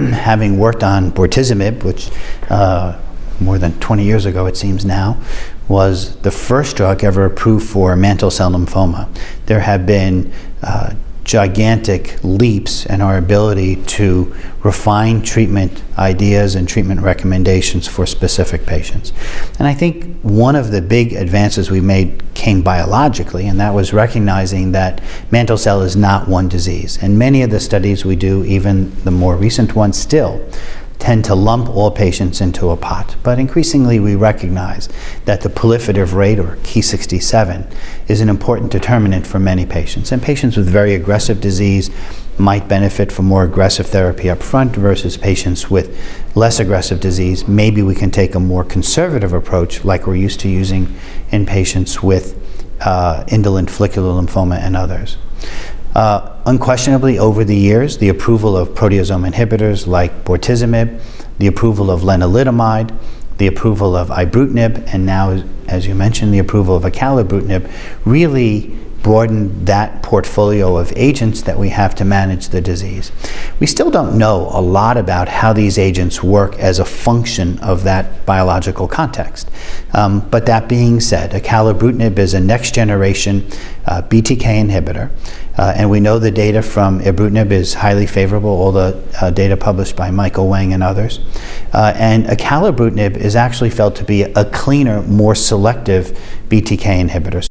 having worked on bortezomib, which more than 20 years ago it seems now, was the first drug ever approved for mantle cell lymphoma. There have been gigantic leaps in our ability to refine treatment ideas and treatment recommendations for specific patients. And I think one of the big advances we made came biologically, and that was recognizing that mantle cell is not one disease. And many of the studies we do, even the more recent ones still, tend to lump all patients into a pot. But increasingly we recognize that the proliferative rate, or Ki67, is an important determinant for many patients. And patients with very aggressive disease might benefit from more aggressive therapy up front versus patients with less aggressive disease. Maybe we can take a more conservative approach like we're used to using in patients with indolent follicular lymphoma and others. Unquestionably, over the years, the approval of proteasome inhibitors like bortezomib, the approval of lenalidomide, the approval of ibrutinib, and now, as you mentioned, the approval of acalabrutinib really broadened that portfolio of agents that we have to manage the disease. We still don't know a lot about how these agents work as a function of that biological context. But that being said, acalabrutinib is a next generation BTK inhibitor. And we know the data from ibrutinib is highly favorable, all the data published by Michael Wang and others. And acalabrutinib is actually felt to be a cleaner, more selective BTK inhibitor.